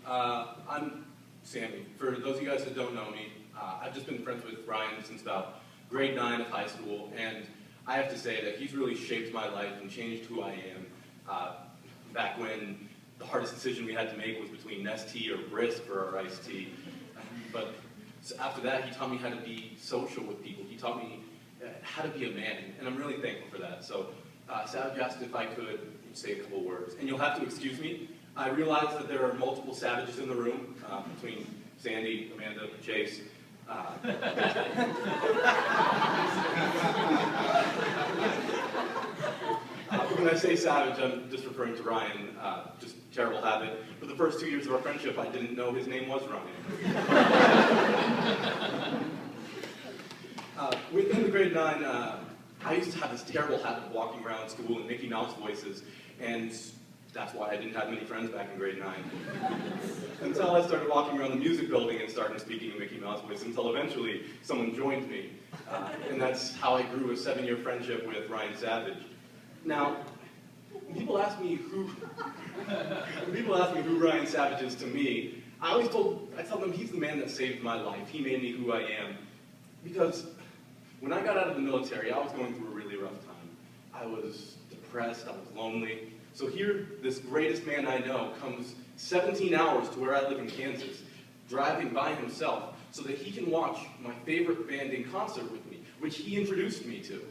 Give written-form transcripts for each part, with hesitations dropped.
I'm Sammy. For those of you guys that don't know me, I've just been friends with Ryan since about grade 9 of high school, and I have to say that he's really shaped my life and changed who I am. Back when the hardest decision we had to make was between Nestea or Brisk for our iced tea. But after that, he taught me how to be social with people. He taught me how to be a man, and I'm really thankful for that. So Savage asked if I could say a couple words, and you'll have to excuse me. I realize that there are multiple Savages in the room, between Sandy, Amanda, Chase. When I say Savage, I'm just referring to Ryan, just terrible habit. For the first 2 years of our friendship, I didn't know his name was Ryan. Within the grade 9, I used to have this terrible habit of walking around school in Mickey Mouse voices, and that's why I didn't have many friends back in grade 9. Until I started walking around the music building and started speaking in Mickey Mouse voice, until eventually someone joined me. And that's how I grew a 7-year friendship with Ryan Savage. Now, when people ask me who Ryan Savage is to me, I tell them he's the man that saved my life. He made me who I am. Because when I got out of the military, I was going through a really rough time. I was depressed, I was lonely. So here, this greatest man I know comes 17 hours to where I live in Kansas, driving by himself, so that he can watch my favorite band in concert with me, which he introduced me to.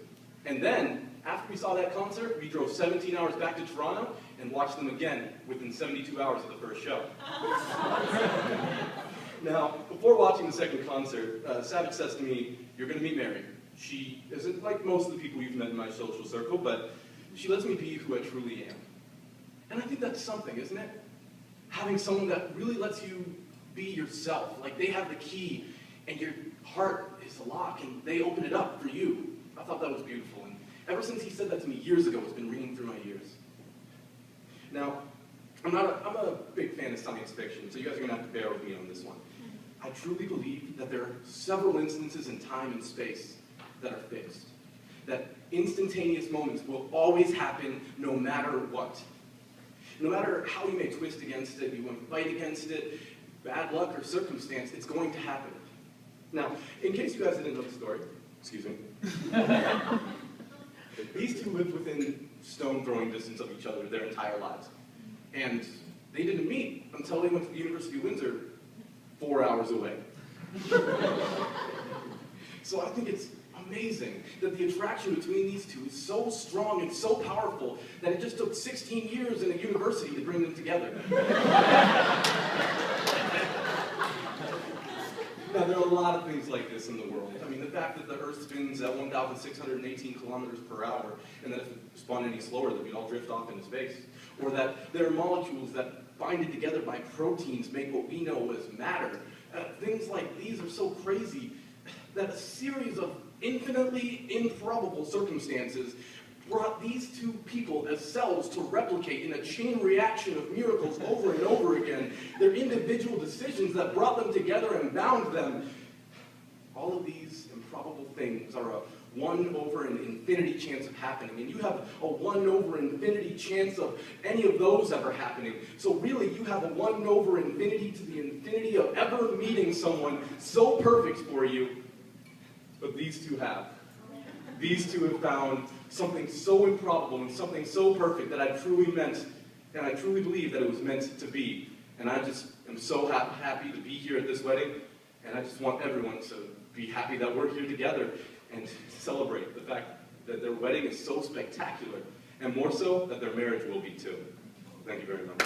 And then, after we saw that concert, we drove 17 hours back to Toronto and watched them again within 72 hours of the first show. Now, before watching the second concert, Savage says to me, "You're going to meet Mary. She isn't like most of the people you've met in my social circle, but she lets me be who I truly am." And I think that's something, isn't it? Having someone that really lets you be yourself. Like they have the key, and your heart is the lock, and they open it up for you. I thought that was beautiful, and ever since he said that to me years ago, it's been ringing through my ears. Now, I'm a big fan of science fiction, so you guys are going to have to bear with me on this one. I truly believe that there are several instances in time and space that are fixed. That instantaneous moments will always happen no matter what. No matter how you may twist against it, you want to fight against it, bad luck or circumstance, it's going to happen. Now, in case you guys didn't know the story, excuse me, these two lived within stone-throwing distance of each other their entire lives. And they didn't meet until they went to the University of Windsor 4 hours away. So I think it's amazing that the attraction between these two is so strong and so powerful that it just took 16 years in a university to bring them together. Now, there are a lot of things like this in the world. I mean, the fact that the Earth spins at 1,618 kilometers per hour, and that if it spun any slower, that we'd all drift off into space. Or that there are molecules that binded together by proteins make what we know as matter. Things like these are so crazy that a series of infinitely improbable circumstances brought these two people as cells to replicate in a chain reaction of miracles over and over again. Their individual decisions that brought them together and bound them. All of these improbable things are a 1 over an infinity chance of happening, and you have a 1 over infinity chance of any of those ever happening. So really, you have a 1 over infinity to the infinity of ever meeting someone so perfect for you. But these two have. These two have found something so improbable and something so perfect that I truly believe that it was meant to be. And I just am so happy to be here at this wedding, and I just want everyone to be happy that we're here together and celebrate the fact that their wedding is so spectacular, and more so that their marriage will be too. Thank you very much.